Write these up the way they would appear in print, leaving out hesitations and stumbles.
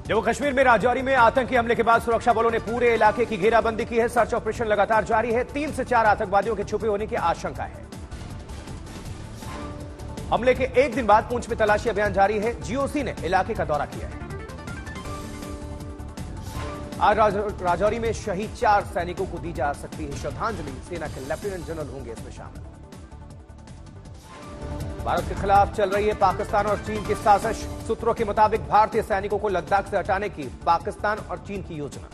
जम्मू कश्मीर में राजौरी में आतंकी हमले के बाद सुरक्षा बलों ने पूरे इलाके की घेराबंदी की है। सर्च ऑपरेशन लगातार जारी है। 3 से 4 आतंकवादियों के छुपे होने की आशंका है। हमले के एक दिन बाद पुंछ में तलाशी अभियान जारी है। जीओसी ने इलाके का दौरा किया है। आज राजौरी में शहीद 4 सैनिकों को दी जा सकती है श्रद्धांजलि। सेना के लेफ्टिनेंट जनरल होंगे इसमें शामिल। भारत के खिलाफ चल रही है पाकिस्तान और चीन की साजिश। सूत्रों के मुताबिक भारतीय सैनिकों को लद्दाख से हटाने की पाकिस्तान और चीन की योजना।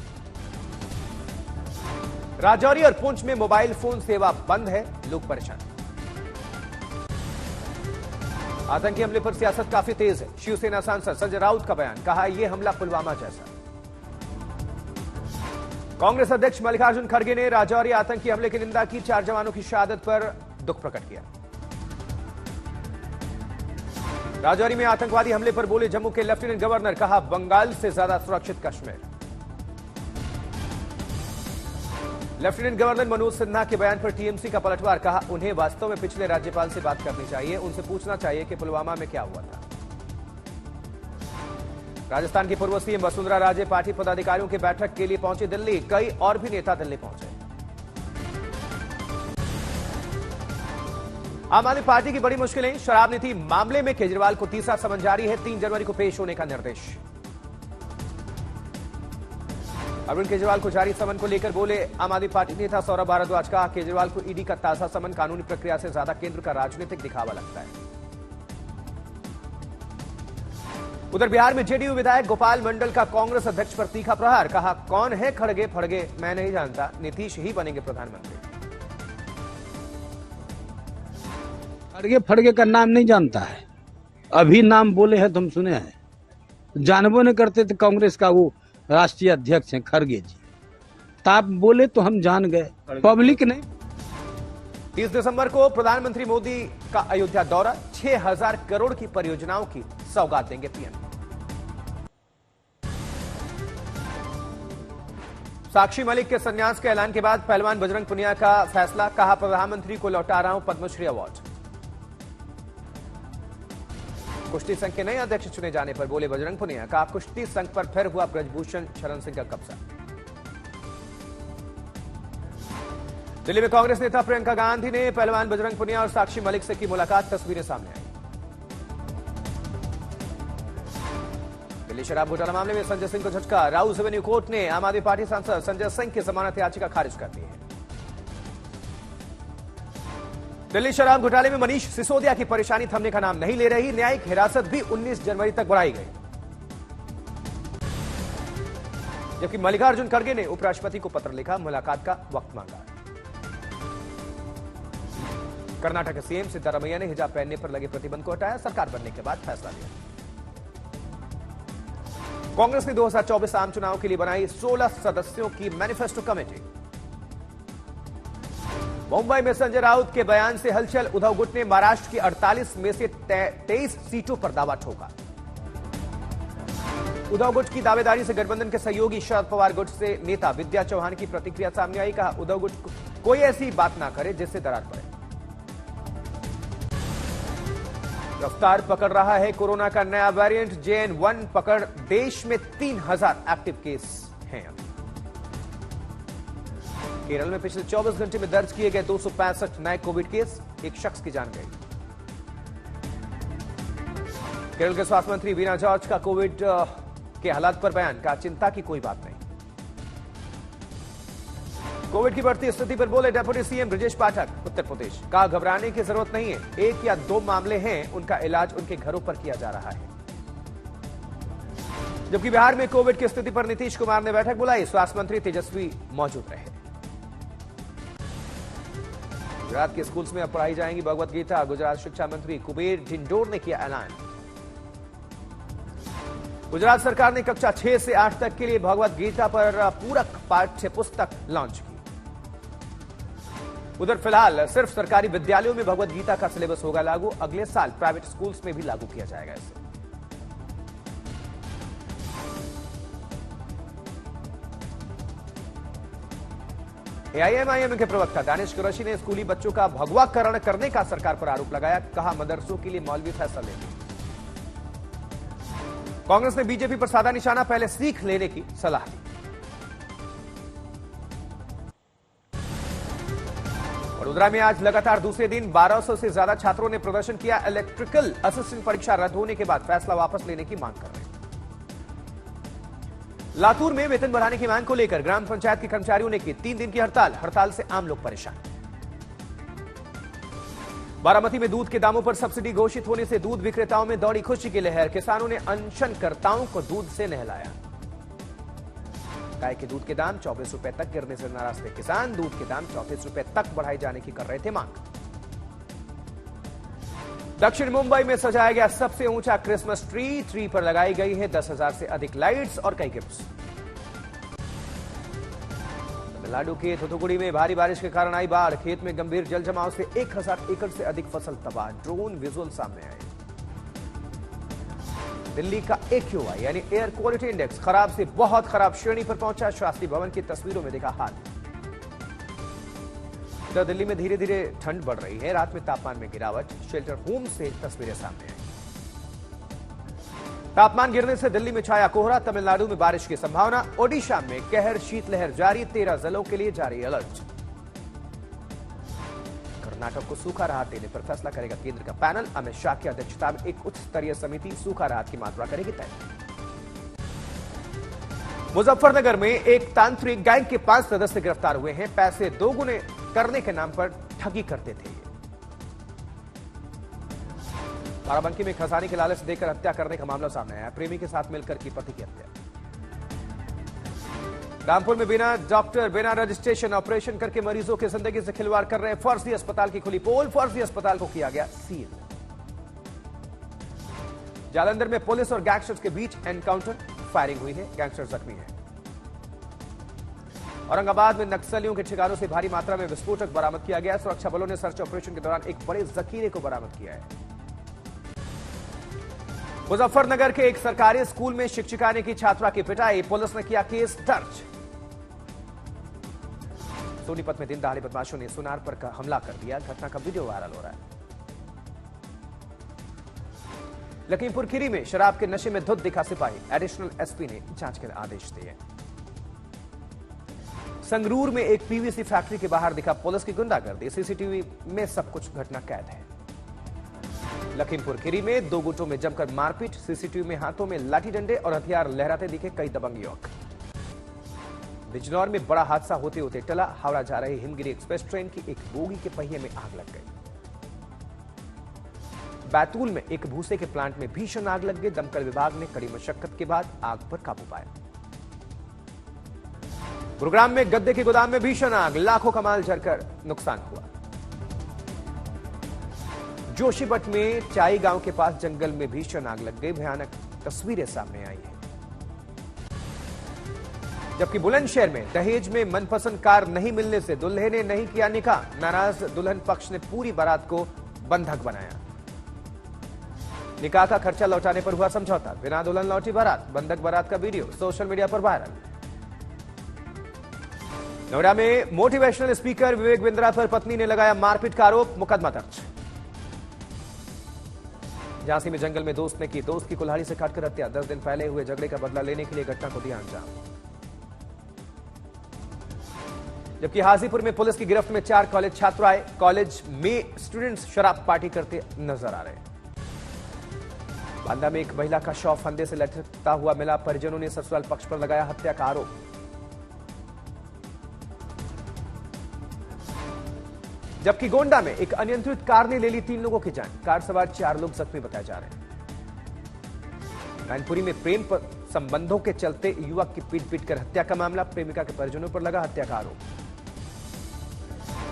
राजौरी और पुंछ में मोबाइल फोन सेवा बंद है, लोग परेशान। आतंकी हमले पर सियासत काफी तेज है। शिवसेना सांसद संजय राउत का बयान, कहा यह हमला पुलवामा जैसा। कांग्रेस अध्यक्ष मल्लिकार्जुन खड़गे ने राजौरी आतंकी हमले की निंदा की। 4 जवानों की शहादत पर दुख प्रकट किया। राजौरी में आतंकवादी हमले पर बोले जम्मू के लेफ्टिनेंट गवर्नर, कहा बंगाल से ज्यादा सुरक्षित कश्मीर। लेफ्टिनेंट गवर्नर मनोज सिन्हा के बयान पर टीएमसी का पलटवार, कहा उन्हें वास्तव में पिछले राज्यपाल से बात करनी चाहिए। उनसे पूछना चाहिए कि पुलवामा में क्या हुआ था। राजस्थान की पूर्व सीएम वसुंधरा राजे पार्टी पदाधिकारियों की बैठक के लिए पहुंचे दिल्ली। कई और भी नेता दिल्ली पहुंचे। आम आदमी पार्टी की बड़ी मुश्किलें। शराब नीति मामले में केजरीवाल को तीसरा समन जारी है। 3 जनवरी को पेश होने का निर्देश। अरविंद केजरीवाल को जारी समन को लेकर बोले आम आदमी पार्टी नेता सौरभ भारद्वाज, कहा केजरीवाल को ईडी का ताजा समन कानूनी प्रक्रिया से ज्यादा केंद्र का राजनीतिक दिखावा लगता है। उधर बिहार में जेडीयू विधायक गोपाल मंडल का कांग्रेस अध्यक्ष पर तीखा प्रहार, कहा कौन है खड़गे फड़गे मैं नहीं जानता, नीतीश ही बनेंगे प्रधानमंत्री। खड़गे फड़गे का नाम नहीं जानता है, अभी नाम बोले हैं तुम सुने हैं। जानबो नहीं करते थे कांग्रेस का वो राष्ट्रीय अध्यक्ष हैं खड़गे जी, ताप बोले तो हम जान गए, पब्लिक नहीं। 30 दिसंबर को प्रधानमंत्री मोदी का अयोध्या दौरा। 6000 करोड़ की परियोजनाओं की सौगात देंगे पीएम। साक्षी मलिक के संन्यास के ऐलान के बाद पहलवान बजरंग पुनिया का फैसला, कहा प्रधानमंत्री को लौटा रहा हूं पद्मश्री अवार्ड। कुश्ती संघ के नए अध्यक्ष चुने जाने पर बोले बजरंग पुनिया, कहा कुश्ती संघ पर फिर हुआ ब्रजभूषण शरण सिंह का कब्जा। दिल्ली में कांग्रेस नेता प्रियंका गांधी ने पहलवान बजरंग पुनिया और साक्षी मलिक से की मुलाकात। तस्वीरें सामने आई। दिल्ली शराब घोटाला मामले में संजय सिंह को झटका। राउस एवेन्यू कोर्ट ने आम आदमी पार्टी सांसद संजय सिंह की जमानत याचिका खारिज कर दी है। दिल्ली शराब घोटाले में मनीष सिसोदिया की परेशानी थमने का नाम नहीं ले रही। न्यायिक हिरासत भी 19 जनवरी तक बढ़ाई गई। जबकि मल्लिकार्जुन खड़गे ने उपराष्ट्रपति को पत्र लिखा, मुलाकात का वक्त मांगा। कर्नाटक के सीएम सिद्धारमैया ने हिजाब पहनने पर लगे प्रतिबंध को हटाया। सरकार बनने के बाद फैसला लिया। कांग्रेस ने 2024 आम चुनाव के लिए बनाई 16 सदस्यों की मैनिफेस्टो कमेटी। मुंबई में संजय राउत के बयान से हलचल। उद्धव गुट ने महाराष्ट्र की 48 में से 23 सीटों पर दावा ठोका। उद्धव गुट की दावेदारी से गठबंधन के सहयोगी शरद पवार गुट से नेता विद्या चौहान की प्रतिक्रिया सामने आई। कहा उद्धव गुट कोई ऐसी बात ना करे जिससे दरार पड़े। रफ्तार पकड़ रहा है कोरोना का नया वेरिएंट JN1 पकड़। देश में 3000 एक्टिव केस हैं। केरल में पिछले 24 घंटे में दर्ज किए गए 265 नए कोविड केस। एक शख्स की जान गई। केरल के स्वास्थ्य मंत्री वीना जॉर्ज का कोविड के हालात पर बयान, कहा चिंता की कोई बात नहीं। कोविड की बढ़ती स्थिति पर बोले डेप्यूटी सीएम ब्रजेश पाठक उत्तर प्रदेश, कहा घबराने की जरूरत नहीं है। 1 या 2 मामले हैं, उनका इलाज उनके घरों पर किया जा रहा है। जबकि बिहार में कोविड की स्थिति पर नीतीश कुमार ने बैठक बुलाई। स्वास्थ्य मंत्री तेजस्वी मौजूद रहे। गुजरात के स्कूल्स में अब पढ़ाई जाएंगी भगवत गीता। गुजरात शिक्षा मंत्री कुबेर डिंडोर ने किया ऐलान। गुजरात सरकार ने कक्षा 6 से 8 तक के लिए भगवत गीता पर पूरक पाठ्य पुस्तक लॉन्च की। उधर फिलहाल सिर्फ सरकारी विद्यालयों में भगवत गीता का सिलेबस होगा लागू। अगले साल प्राइवेट स्कूल्स में भी लागू किया जाएगा इसे। एआईएमआईएम के प्रवक्ता दानिश कुरैशी ने स्कूली बच्चों का भगवाकरण करने का सरकार पर आरोप लगाया। कहा मदरसों के लिए मौलवी फैसला लेंगे। कांग्रेस ने बीजेपी पर साधा निशाना, पहले सीख लेने की सलाह दी। वडोदरा में आज लगातार दूसरे दिन 1200 से ज्यादा छात्रों ने प्रदर्शन किया। इलेक्ट्रिकल असिस्टेंट परीक्षा रद्द होने के बाद फैसला वापस लेने की मांग कर रहे हैं। लातूर में वेतन बढ़ाने की मांग को लेकर ग्राम पंचायत के कर्मचारियों ने की 3 दिन की हड़ताल से आम लोग परेशान। बारामती में दूध के दामों पर सब्सिडी घोषित होने से दूध विक्रेताओं में दौड़ी खुशी की लहर। किसानों ने अनशनकर्ताओं को दूध से नहलाया। गाय के दूध के दाम 24 रुपए तक गिरने से नाराज थे किसान। दूध के दाम 34 रुपए तक बढ़ाए जाने की कर रहे थे मांग। दक्षिण मुंबई में सजाया गया सबसे ऊंचा क्रिसमस ट्री पर लगाई गई है 10,000 से अधिक लाइट्स और कई गिफ्ट्स। तमिलनाडु के थूथुकुडी में भारी बारिश के कारण आई बाढ़। खेत में गंभीर जल जमाव से 1000 एकड़ से अधिक फसल तबाह। ड्रोन विजुअल सामने आए। दिल्ली का AQI यानी एयर क्वालिटी इंडेक्स खराब से बहुत खराब श्रेणी पर पहुंचा। शास्त्री भवन की तस्वीरों में देखा हाल। इधर दिल्ली में धीरे धीरे ठंड बढ़ रही है। रात में तापमान में गिरावट। शेल्टर होम से तस्वीरें सामने आई। तापमान गिरने से दिल्ली में छाया कोहरा। तमिलनाडु में बारिश की संभावना। ओडिशा में कहर शीतलहर जारी। 13 जिलों के लिए जारी अलर्ट। कर्नाटक को सूखा राहत देने पर फैसला करेगा केंद्र का पैनल। अमित शाह की अध्यक्षता में एक उच्च स्तरीय समिति सूखा राहत की मात्रा करेगी तय। मुजफ्फरनगर में एक तांत्रिक गैंग के 5 सदस्य गिरफ्तार हुए हैं। पैसे दोगुने करने के नाम पर ठगी करते थे। बाराबंकी में खजाने के लालच देकर हत्या करने का मामला सामने आया। प्रेमी के साथ मिलकर की पति की हत्या। रामपुर में बिना डॉक्टर बिना रजिस्ट्रेशन ऑपरेशन करके मरीजों की जिंदगी से खिलवाड़ कर रहे फर्जी अस्पताल की खुली पोल। फर्जी अस्पताल को किया गया सील। जालंधर में पुलिस और गैंगस्टर्स के बीच एनकाउंटर। फायरिंग हुई है। गैंगस्टर जख्मी है। औरंगाबाद में नक्सलियों के ठिकानों से भारी मात्रा में विस्फोटक बरामद किया गया। सुरक्षा बलों ने सर्च ऑपरेशन के दौरान एक बड़े जखीरे को बरामद किया है। मुजफ्फरनगर के एक सरकारी स्कूल में शिक्षिका ने की छात्रा की पिटाई। पुलिस ने किया केस दर्ज। सोनीपत में दिन दहाड़े बदमाशों ने सुनार पर हमला कर दिया। घटना का वीडियो वायरल हो रहा है। लखीमपुर खीरी में शराब के नशे में धुत दिखा सिपाही। एडिशनल एसपी ने जांच के आदेश दिए। संगरूर में एक पीवीसी फैक्ट्री के बाहर दिखा पुलिस की गुंडागर्दी। सीसीटीवी में सब कुछ घटना कैद है। लखीमपुर खीरी में 2 गुटों में जमकर मारपीट। सीसीटीवी में हाथों में लाठी डंडे और हथियार लहराते दिखे कई दबंग युवक। बिजनौर में बड़ा हादसा होते होते टला। हावड़ा जा रही हिमगिरी एक्सप्रेस ट्रेन की एक बोगी के पहिए में आग लग गई। बैतूल में एक भूसे के प्लांट में भीषण आग लग गई। दमकल विभाग ने कड़ी मशक्कत के बाद आग पर काबू पाया। गुरुग्राम में गद्दे के गोदाम में भीषण आग। लाखों का माल जलकर नुकसान हुआ। जोशीमठ में चाई गांव के पास जंगल में भीषण आग लग गई। भयानक तस्वीरें सामने आई हैं। जबकि बुलंदशहर में दहेज में मनपसंद कार नहीं मिलने से दुल्हे ने नहीं किया निकाह। नाराज दुल्हन पक्ष ने पूरी बारात को बंधक बनाया। निकाह का खर्चा लौटाने पर हुआ समझौता। बिना दुल्हन लौटी बारात। बंधक बारात का वीडियो सोशल मीडिया पर वायरल। नोएडा में मोटिवेशनल स्पीकर विवेक बिंद्रा पर पत्नी ने लगाया मारपीट का आरोप। मुकदमा दर्ज। झांसी में जंगल में दोस्त ने की दोस्त की कुल्हाड़ी से काटकर हत्या। 10 दिन पहले हुए झगड़े का बदला लेने के लिए घटना को दिया अंजाम। जबकि हाजीपुर में पुलिस की गिरफ्त में 4 कॉलेज छात्र आए। कॉलेज में स्टूडेंट्स शराब पार्टी करते नजर आ रहे हैं। बांदा में एक महिला का शव फंदे से लटकता हुआ मिला। परिजनों ने ससुराल पक्ष पर लगाया हत्या का आरोप। जबकि गोंडा में एक अनियंत्रित कार ने ले ली 3 लोगों की जान। कार सवार 4 लोग जख्मी बताए जा रहे हैं। मैनपुरी में प्रेम पर संबंधों के चलते युवक की पीट कर हत्या का मामला। प्रेमिका के परिजनों पर लगा हत्या का आरोप।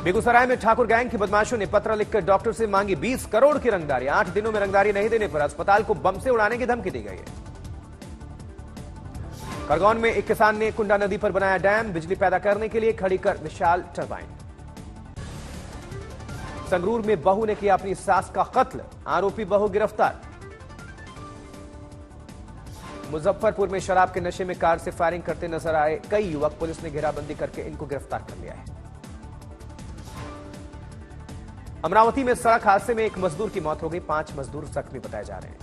बेगूसराय में ठाकुर गैंग के बदमाशों ने पत्र लिखकर डॉक्टर से मांगी 20 करोड़ की रंगदारी। 8 दिनों में रंगदारी नहीं देने पर अस्पताल को बम से उड़ाने की धमकी दी गई है। खरगोन में एक किसान ने कुंडा नदी पर बनाया डैम। बिजली पैदा करने के लिए खड़ी कर विशाल टरबाइन। संगरूर में बहू ने किया अपनी सास का कत्ल। आरोपी बहू गिरफ्तार। मुजफ्फरपुर में शराब के नशे में कार से फायरिंग करते नजर आए कई युवक। पुलिस ने घेराबंदी करके इनको गिरफ्तार कर लिया है। अमरावती में सड़क हादसे में एक मजदूर की मौत हो गई। 5 मजदूर जख्मी बताए जा रहे हैं।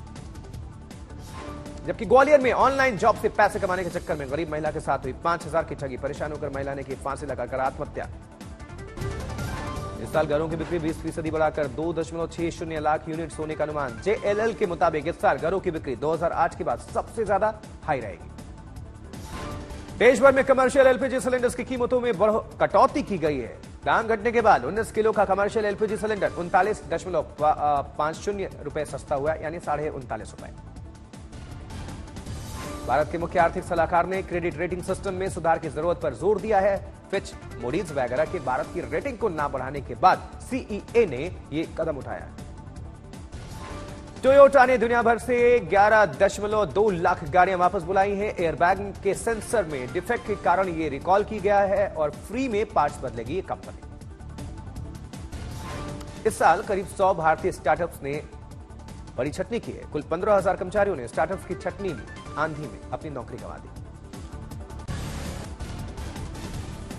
जबकि ग्वालियर में ऑनलाइन जॉब से पैसे कमाने के चक्कर में गरीब महिला के साथ हुई 5,000 की ठगी। परेशान होकर महिला ने की फांसी लगाकर आत्महत्या। इस साल घरों की बिक्री 20% बढ़ाकर 2.60 लाख यूनिट्स होने का अनुमान। JLL के मुताबिक इस साल घरों की बिक्री 2008 के बाद सबसे ज्यादा हाई रहेगी। देश भर में कमर्शियल एलपीजी सिलेंडर्स की कीमतों में कटौती की गई है। दाम घटने के बाद 19 किलो का कमर्शियल एलपीजी सिलेंडर 39.50 रुपए सस्ता हुआ, यानी 39.5 रुपए। भारत के मुख्य आर्थिक सलाहकार ने क्रेडिट रेटिंग सिस्टम में सुधार की जरूरत पर जोर दिया है। फिच, मूडीज वगैरह के भारत की रेटिंग को ना बढ़ाने के बाद CEA ने यह कदम उठाया। टोयोटा ने दुनिया भर से 11.2 लाख गाड़ियां वापस बुलाई हैं। एयरबैग के सेंसर में डिफेक्ट के कारण यह रिकॉल की गया है और फ्री में पार्ट्स बदलेगी ये कंपनी। इस साल करीब 100 भारतीय स्टार्टअप्स ने बड़ी छटनी की है। कुल 15,000 कर्मचारियों ने स्टार्टअप्स की छटनी में आंधी में अपनी नौकरी गंवा दी।